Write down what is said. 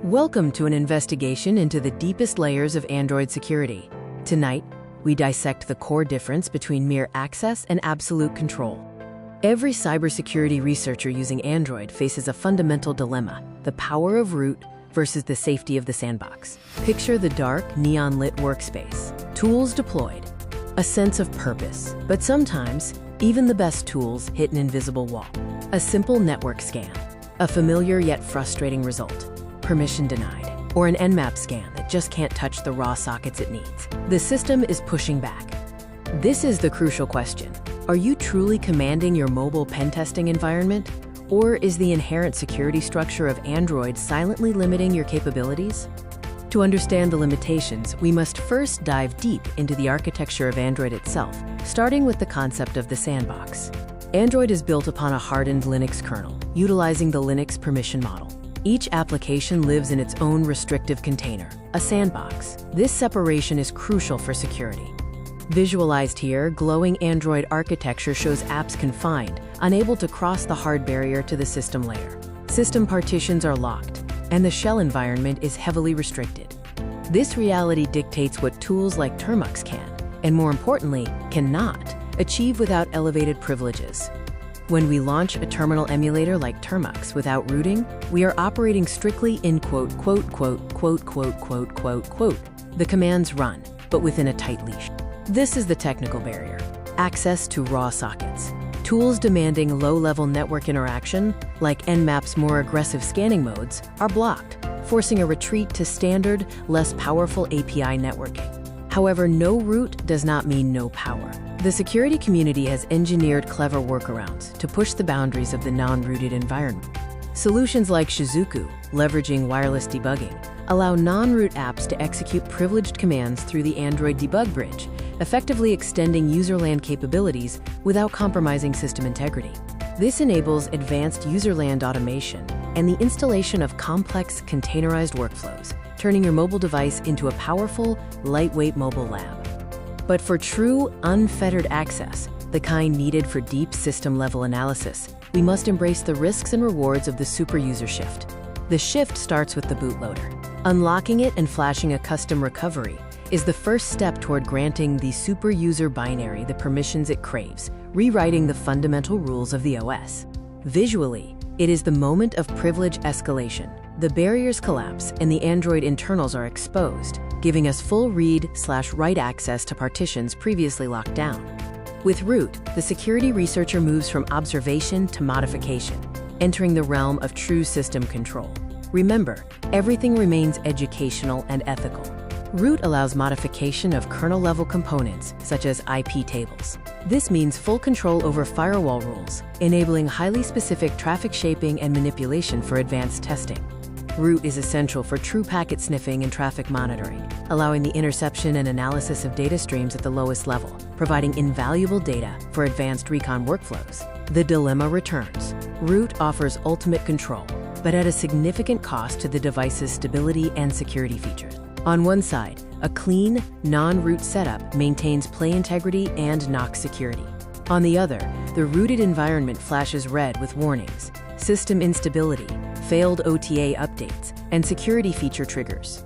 Welcome to an investigation into the deepest layers of Android security. Tonight, we dissect the core difference between mere access and absolute control. Every cybersecurity researcher using Android faces a fundamental dilemma: the power of root versus the safety of the sandbox. Picture the dark, neon-lit workspace, tools deployed, a sense of purpose. But sometimes, even the best tools hit an invisible wall. A simple network scan, a familiar yet frustrating result, permission denied, or an Nmap scan that just can't touch the raw sockets it needs. The system is pushing back. This is the crucial question. Are you truly commanding your mobile pen testing environment? Or is the inherent security structure of Android silently limiting your capabilities? To understand the limitations, we must first dive deep into the architecture of Android itself, starting with the concept of the sandbox. Android is built upon a hardened Linux kernel, utilizing the Linux permission model. Each application lives in its own restrictive container, a sandbox. This separation is crucial for security. Visualized here, glowing Android architecture shows apps confined, unable to cross the hard barrier to the system layer. System partitions are locked, and the shell environment is heavily restricted. This reality dictates what tools like Termux can, and more importantly, cannot, achieve without elevated privileges. When we launch a terminal emulator like Termux without rooting, we are operating strictly in quote, quote, quote, quote, quote, quote, quote, quote. The commands run, but within a tight leash. This is the technical barrier: access to raw sockets. Tools demanding low-level network interaction, like Nmap's more aggressive scanning modes, are blocked, forcing a retreat to standard, less powerful API networking. However, no root does not mean no power. The security community has engineered clever workarounds to push the boundaries of the non-rooted environment. Solutions like Shizuku, leveraging wireless debugging, allow non-root apps to execute privileged commands through the Android debug bridge, effectively extending userland capabilities without compromising system integrity. This enables advanced userland automation and the installation of complex containerized workflows, turning your mobile device into a powerful, lightweight mobile lab. But for true, unfettered access, the kind needed for deep system-level analysis, we must embrace the risks and rewards of the superuser shift. The shift starts with the bootloader. Unlocking it and flashing a custom recovery is the first step toward granting the superuser binary the permissions it craves, rewriting the fundamental rules of the OS. Visually, it is the moment of privilege escalation. The barriers collapse and the Android internals are exposed, giving us full read/write access to partitions previously locked down. With root, the security researcher moves from observation to modification, entering the realm of true system control. Remember, everything remains educational and ethical. Root allows modification of kernel-level components, such as IPTables. This means full control over firewall rules, enabling highly specific traffic shaping and manipulation for advanced testing. Root is essential for true packet sniffing and traffic monitoring, allowing the interception and analysis of data streams at the lowest level, providing invaluable data for advanced recon workflows. The dilemma returns. Root offers ultimate control, but at a significant cost to the device's stability and security features. On one side, a clean, non-root setup maintains play integrity and NOC security. On the other, the rooted environment flashes red with warnings, system instability, failed OTA updates, and security feature triggers.